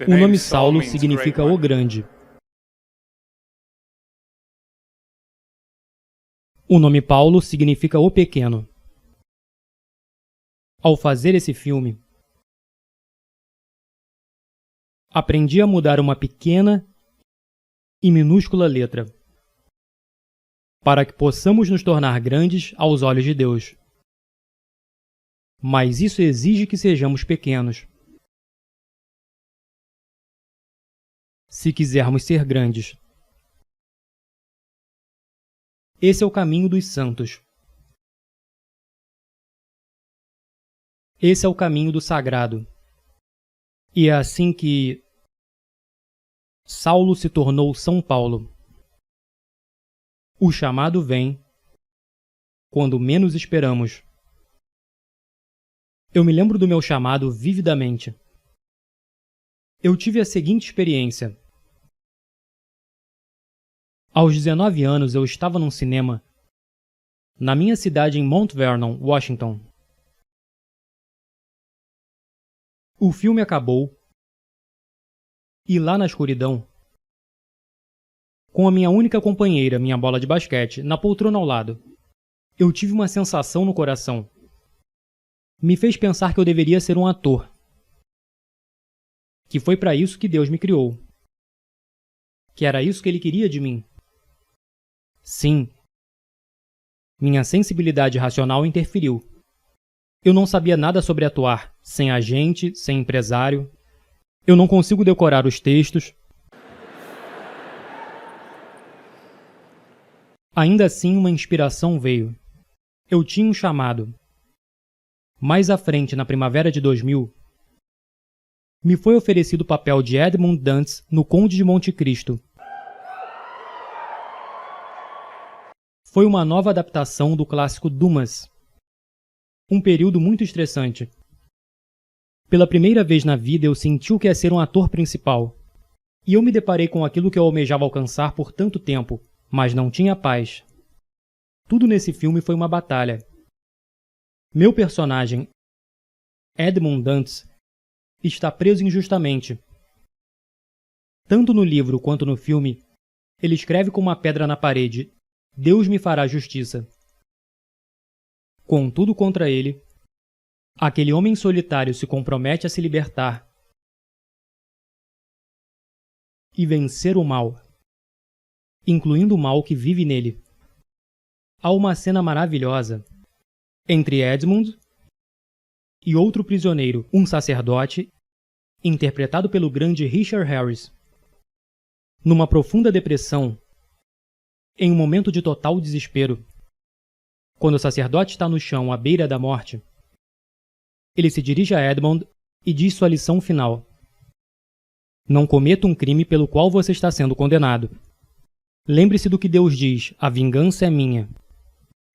O nome Saulo significa o grande. O nome Paulo significa o pequeno. Ao fazer esse filme, aprendi a mudar uma pequena e minúscula letra, para que possamos nos tornar grandes aos olhos de Deus. Mas isso exige que sejamos pequenos. Se quisermos ser grandes. Esse é o caminho dos santos. Esse é o caminho do sagrado. E é assim que Saulo se tornou São Paulo. O chamado vem quando menos esperamos. Eu me lembro do meu chamado vividamente. Eu tive a seguinte experiência. Aos 19 anos, eu estava num cinema na minha cidade em Mount Vernon, Washington. O filme acabou e lá na escuridão, com a minha única companheira, minha bola de basquete, na poltrona ao lado, eu tive uma sensação no coração. Me fez pensar que eu deveria ser um ator. Que foi para isso que Deus me criou. Que era isso que Ele queria de mim. Sim. Minha sensibilidade racional interferiu. Eu não sabia nada sobre atuar, sem agente, sem empresário. Eu não consigo decorar os textos. Ainda assim, uma inspiração veio. Eu tinha um chamado. Mais à frente, na primavera de 2000, me foi oferecido o papel de Edmund Dantes no Conde de Monte Cristo. Foi uma nova adaptação do clássico Dumas. Um período muito estressante. Pela primeira vez na vida eu senti o que é ser um ator principal. E eu me deparei com aquilo que eu almejava alcançar por tanto tempo, mas não tinha paz. Tudo nesse filme foi uma batalha. Meu personagem, Edmund Dantes, está preso injustamente. Tanto no livro quanto no filme, ele escreve com uma pedra na parede: Deus me fará justiça. Com tudo contra ele, aquele homem solitário se compromete a se libertar e vencer o mal, incluindo o mal que vive nele. Há uma cena maravilhosa entre Edmund e outro prisioneiro, um sacerdote, interpretado pelo grande Richard Harris. Numa profunda depressão, em um momento de total desespero, quando o sacerdote está no chão à beira da morte, ele se dirige a Edmund e diz sua lição final: Não cometa um crime pelo qual você está sendo condenado. Lembre-se do que Deus diz: a vingança é minha.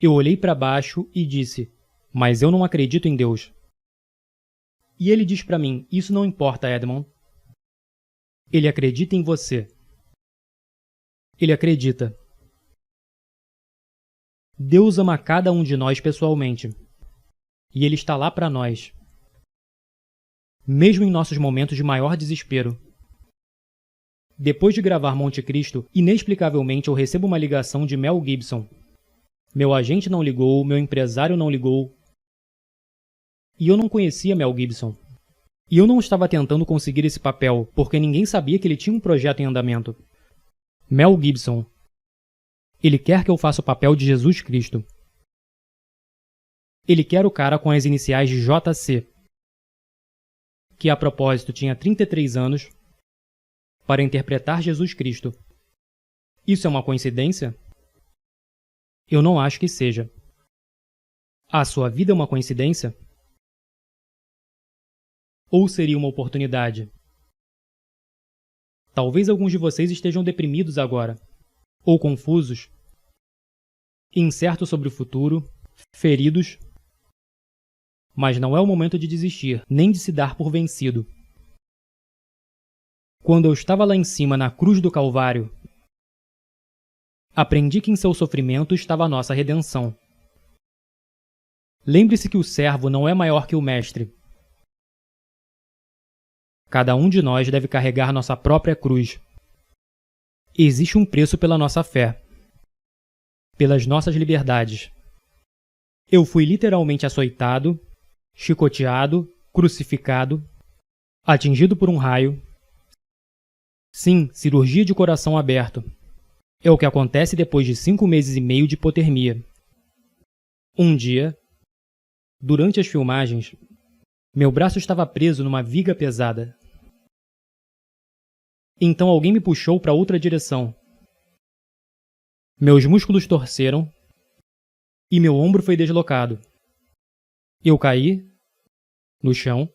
Eu olhei para baixo e disse: Mas eu não acredito em Deus. E ele diz para mim: Isso não importa, Edmund. Ele acredita em você. Ele acredita. Deus ama cada um de nós pessoalmente. E Ele está lá para nós. Mesmo em nossos momentos de maior desespero. Depois de gravar Monte Cristo, inexplicavelmente eu recebo uma ligação de Mel Gibson. Meu agente não ligou, meu empresário não ligou. E eu não conhecia Mel Gibson. E eu não estava tentando conseguir esse papel, porque ninguém sabia que ele tinha um projeto em andamento. Mel Gibson. Ele quer que eu faça o papel de Jesus Cristo. Ele quer o cara com as iniciais de JC, que a propósito tinha 33 anos, para interpretar Jesus Cristo. Isso é uma coincidência? Eu não acho que seja. A sua vida é uma coincidência? Ou seria uma oportunidade? Talvez alguns de vocês estejam deprimidos agora, ou confusos, incertos sobre o futuro, feridos. Mas não é o momento de desistir, nem de se dar por vencido. Quando eu estava lá em cima na cruz do Calvário, aprendi que em seu sofrimento estava a nossa redenção. Lembre-se que o servo não é maior que o mestre. Cada um de nós deve carregar nossa própria cruz. Existe um preço pela nossa fé, pelas nossas liberdades. Eu fui literalmente açoitado, chicoteado, crucificado, atingido por um raio. Sim, cirurgia de coração aberto. É o que acontece depois de 5 meses e meio de hipotermia. Um dia, durante as filmagens, meu braço estava preso numa viga pesada. Então alguém me puxou para outra direção. Meus músculos torceram e meu ombro foi deslocado. Eu caí no chão,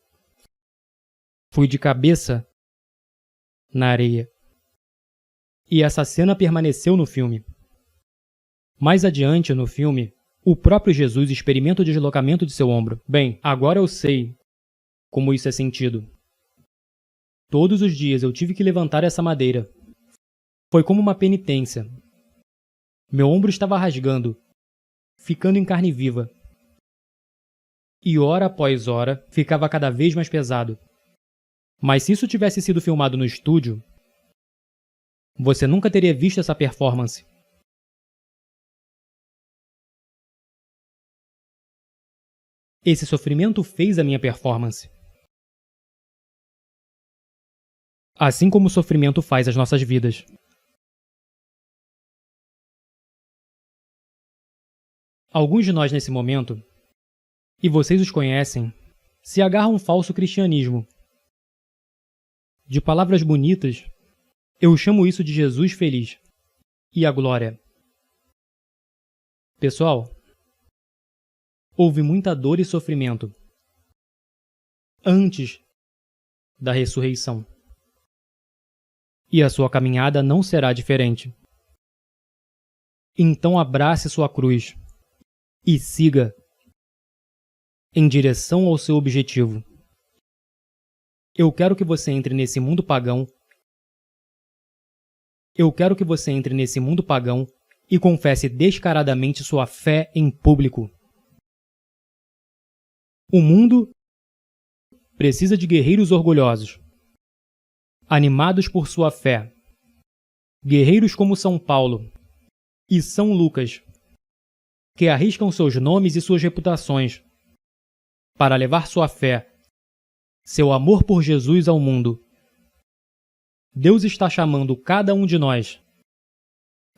fui de cabeça na areia. E essa cena permaneceu no filme. Mais adiante no filme, o próprio Jesus experimenta o deslocamento de seu ombro. Bem, agora eu sei como isso é sentido. Todos os dias eu tive que levantar essa madeira. Foi como uma penitência. Meu ombro estava rasgando, ficando em carne viva. E hora após hora, ficava cada vez mais pesado. Mas se isso tivesse sido filmado no estúdio, você nunca teria visto essa performance. Esse sofrimento fez a minha performance. Assim como o sofrimento faz as nossas vidas. Alguns de nós nesse momento, e vocês os conhecem, se agarram a um falso cristianismo. De palavras bonitas, eu chamo isso de Jesus feliz e a glória. Pessoal, houve muita dor e sofrimento antes da ressurreição. E a sua caminhada não será diferente. Então abrace sua cruz e siga em direção ao seu objetivo. Eu quero que você entre nesse mundo pagão. Eu quero que você entre nesse mundo pagão e confesse descaradamente sua fé em público. O mundo precisa de guerreiros orgulhosos, animados por sua fé. Guerreiros como São Paulo e São Lucas, que arriscam seus nomes e suas reputações para levar sua fé, seu amor por Jesus ao mundo. Deus está chamando cada um de nós,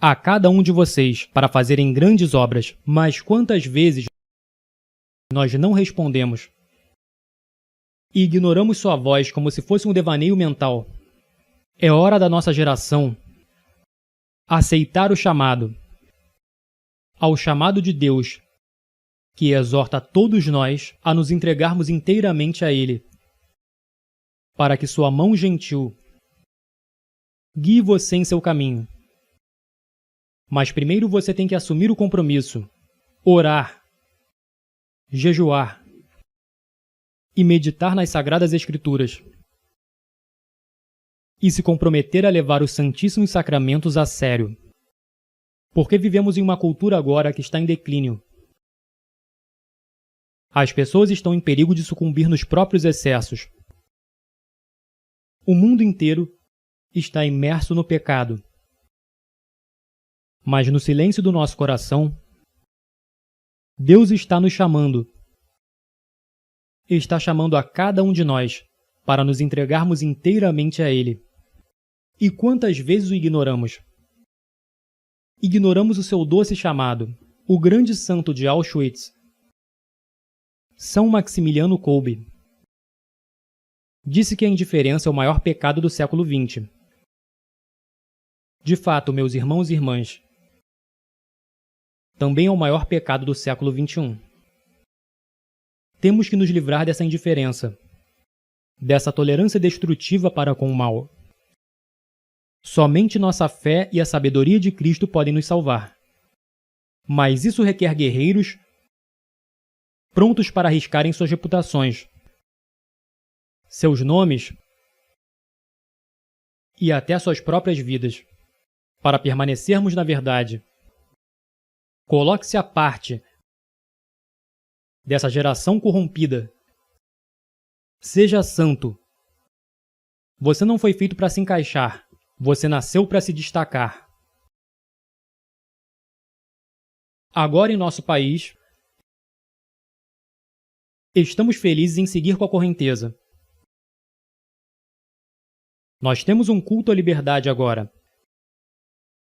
a cada um de vocês, para fazerem grandes obras, mas quantas vezes nós não respondemos e ignoramos sua voz como se fosse um devaneio mental? É hora da nossa geração aceitar o chamado, ao chamado de Deus, que exorta todos nós a nos entregarmos inteiramente a Ele, para que sua mão gentil guie você em seu caminho. Mas primeiro você tem que assumir o compromisso, orar, jejuar e meditar nas Sagradas Escrituras, e se comprometer a levar os Santíssimos Sacramentos a sério. Porque vivemos em uma cultura agora que está em declínio. As pessoas estão em perigo de sucumbir nos próprios excessos. O mundo inteiro está imerso no pecado. Mas no silêncio do nosso coração, Deus está nos chamando. Está chamando a cada um de nós para nos entregarmos inteiramente a Ele. E quantas vezes o ignoramos? Ignoramos o seu doce chamado, o grande santo de Auschwitz, São Maximiliano Kolbe. Disse que a indiferença é o maior pecado do século XX. De fato, meus irmãos e irmãs, também é o maior pecado do século XXI. Temos que nos livrar dessa indiferença, dessa tolerância destrutiva para com o mal. Somente nossa fé e a sabedoria de Cristo podem nos salvar. Mas isso requer guerreiros prontos para arriscarem suas reputações, seus nomes e até suas próprias vidas, para permanecermos na verdade. Coloque-se à parte dessa geração corrompida. Seja santo. Você não foi feito para se encaixar. Você nasceu para se destacar. Agora, em nosso país, estamos felizes em seguir com a correnteza. Nós temos um culto à liberdade agora,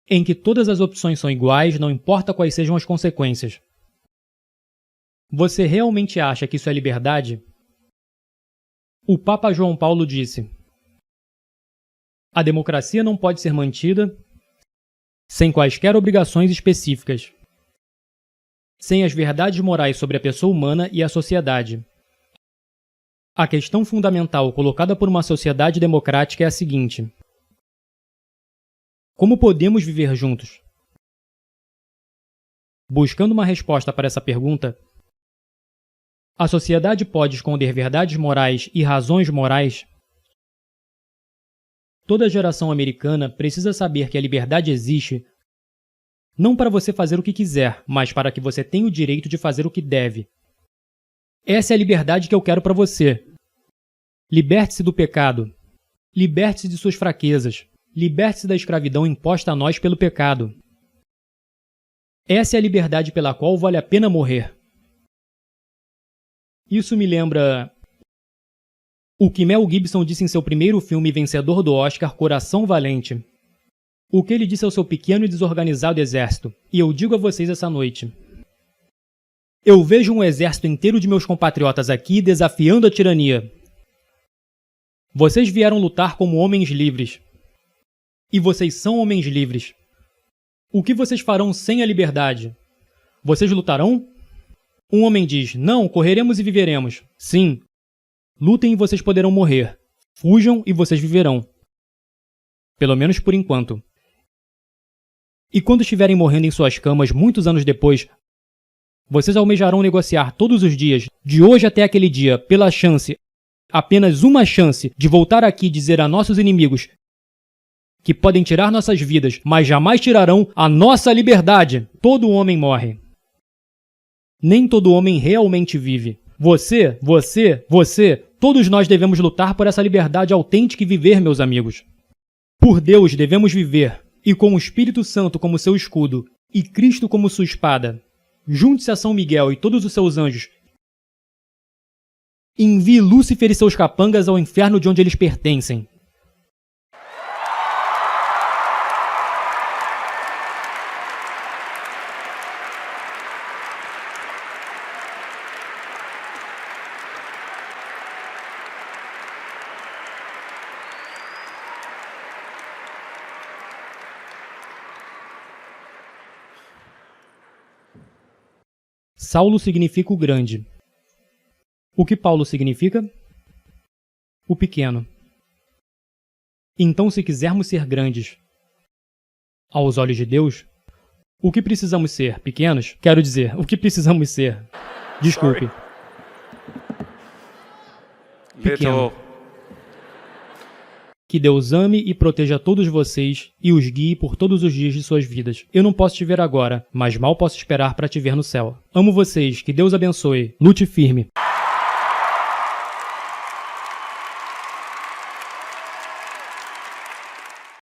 em que todas as opções são iguais, não importa quais sejam as consequências. Você realmente acha que isso é liberdade? O Papa João Paulo disse: a democracia não pode ser mantida sem quaisquer obrigações específicas, sem as verdades morais sobre a pessoa humana e a sociedade. A questão fundamental colocada por uma sociedade democrática é a seguinte: como podemos viver juntos? Buscando uma resposta para essa pergunta, a sociedade pode esconder verdades morais e razões morais? Toda geração americana precisa saber que a liberdade existe não para você fazer o que quiser, mas para que você tenha o direito de fazer o que deve. Essa é a liberdade que eu quero para você. Liberte-se do pecado. Liberte-se de suas fraquezas. Liberte-se da escravidão imposta a nós pelo pecado. Essa é a liberdade pela qual vale a pena morrer. Isso me lembra o que Mel Gibson disse em seu primeiro filme vencedor do Oscar, Coração Valente. O que ele disse ao seu pequeno e desorganizado exército. E eu digo a vocês essa noite: eu vejo um exército inteiro de meus compatriotas aqui desafiando a tirania. Vocês vieram lutar como homens livres. E vocês são homens livres. O que vocês farão sem a liberdade? Vocês lutarão? Um homem diz: não, correremos e viveremos. Sim. Lutem e vocês poderão morrer. Fujam e vocês viverão. Pelo menos por enquanto. E quando estiverem morrendo em suas camas muitos anos depois, vocês almejarão negociar todos os dias, de hoje até aquele dia, pela chance, apenas uma chance, de voltar aqui e dizer a nossos inimigos que podem tirar nossas vidas, mas jamais tirarão a nossa liberdade. Todo homem morre. Nem todo homem realmente vive. Você, todos nós devemos lutar por essa liberdade autêntica e viver, meus amigos. Por Deus devemos viver, e com o Espírito Santo como seu escudo, e Cristo como sua espada. Junte-se a São Miguel e todos os seus anjos. Envie Lúcifer e seus capangas ao inferno de onde eles pertencem. Saulo significa o grande. O que Paulo significa? O pequeno. Então, se quisermos ser grandes aos olhos de Deus, o que precisamos ser? Pequenos? Quero dizer, o que precisamos ser? Desculpe. Pequeno. Que Deus ame e proteja todos vocês e os guie por todos os dias de suas vidas. Eu não posso te ver agora, mas mal posso esperar para te ver no céu. Amo vocês, que Deus abençoe. Lute firme.